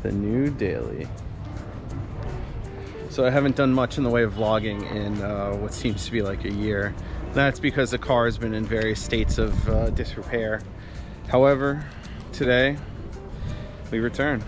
The new daily. So I haven't done much in the way of vlogging in what seems to be like a year. That's because the car has been in various states of disrepair. However, today we return.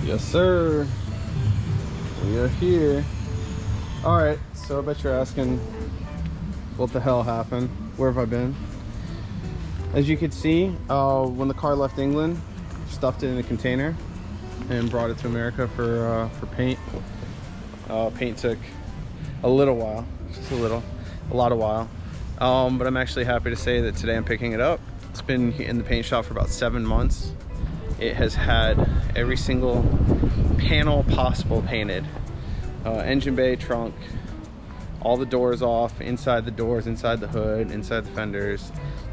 Yes, sir. We are here. All right, so I bet you're asking, what the hell happened? Where have I been? As you can see, when the car left England, stuffed it in a container and brought it to America for paint. Paint took a little while, just a lot of while. But I'm actually happy to say that today I'm picking it up. It's been in the paint shop for about 7 months. It has had every single panel possible painted. Engine bay, trunk, all the doors off, inside the doors, inside the hood, inside the fenders,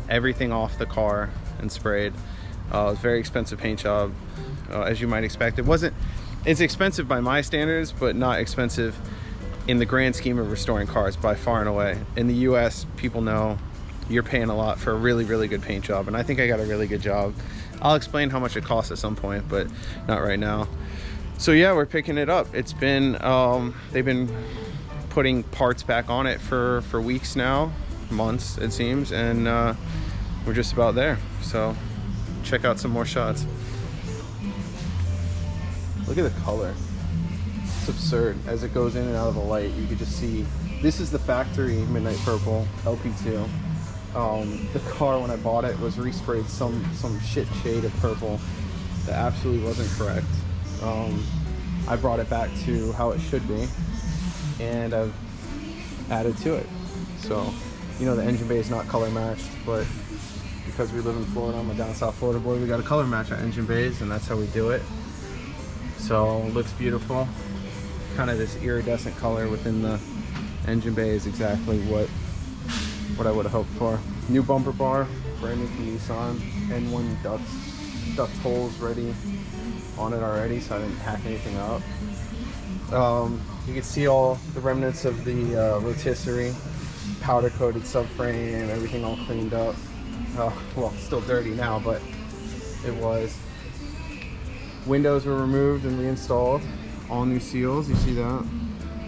everything off the car and sprayed. It was a very expensive paint job, as you might expect. It's expensive by my standards, but not expensive in the grand scheme of restoring cars by far and away. In the US, people know you're paying a lot for a really, really good paint job, and I think I got a really good job. I'll explain how much it costs at some point, but not right now. So yeah, we're picking it up. It's been, they've been putting parts back on it for weeks now, months it seems, and we're just about there. So check out some more shots. Look at the color. It's absurd. As it goes in and out of the light, you could just see, this is the factory Midnight Purple LP2. The car, when I bought it, was resprayed some shit shade of purple that absolutely wasn't correct. I brought it back to how it should be, and I've added to it. So, you know, the engine bay is not color matched, but because we live in Florida, I'm a down south Florida boy, we got to color match our engine bays, and that's how we do it. So it looks beautiful. Kind of this iridescent color within the engine bay is exactly what I would have hoped for. New bumper bar, brand new from Nissan, N1 duct holes ready on it already, so I didn't hack anything up. You can see all the remnants of the rotisserie, powder coated subframe, everything all cleaned up. Well, still dirty now, but it was. Windows were removed and reinstalled. All new seals, you see that?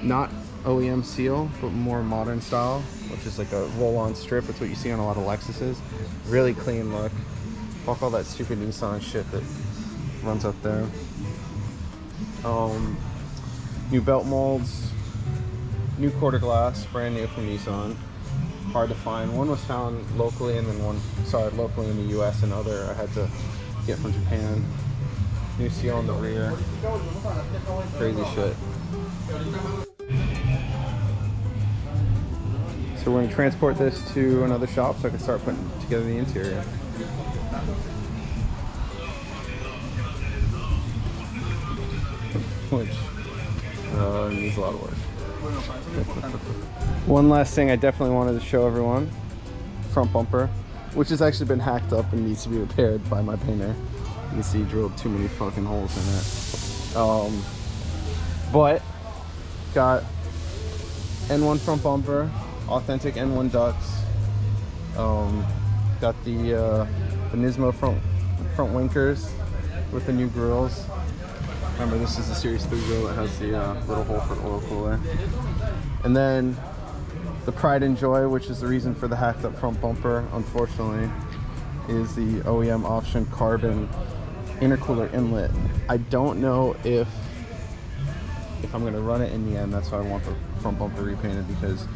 Not OEM seal, but more modern style, which is like a roll-on strip. It's what you see on a lot of Lexuses. Really clean look. Fuck all that stupid Nissan shit that runs up there. New belt molds, new quarter glass, brand new from Nissan. Hard to find. One was found locally, and then locally in the US, and other I had to get from Japan. New seal on the rear. Crazy shit. So we're going to transport this to another shop so I can start putting together the interior. Which needs a lot of work. One last thing I definitely wanted to show everyone. Front bumper, which has actually been hacked up and needs to be repaired by my painter. You can see he drilled too many fucking holes in it. But got N1 front bumper, authentic N1 ducts. Got the Nismo front winkers with the new grills. Remember, this is the Series 3 grill that has the little hole for the oil cooler. And then the pride and joy, which is the reason for the hacked up front bumper, unfortunately, is the OEM option carbon intercooler inlet. I don't know if I'm going to run it in the end. That's why I want the front bumper repainted, because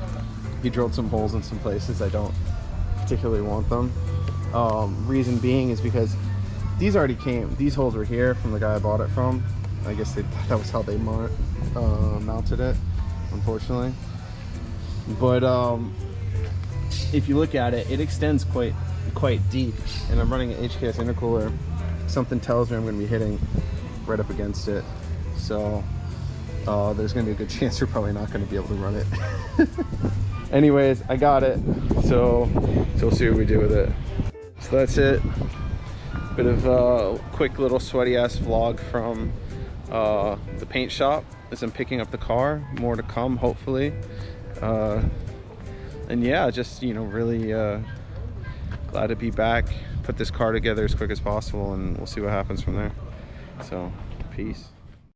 he drilled some holes in some places I don't particularly want them. Reason being is because these already came, these holes were here from the guy I bought it from. I guess that was how they mounted it, unfortunately. But if you look at it, it extends quite quite deep, and I'm running an HKS intercooler, something tells me I'm going to be hitting right up against it. So there's going to be a good chance we're probably not going to be able to run it. Anyways, I got it, so we'll see what we do with it. So that's it. Bit of a quick little sweaty ass vlog from the paint shop as I'm picking up the car. More to come, hopefully. And yeah, just, you know, really glad to be back, put this car together as quick as possible, and we'll see what happens from there. So peace.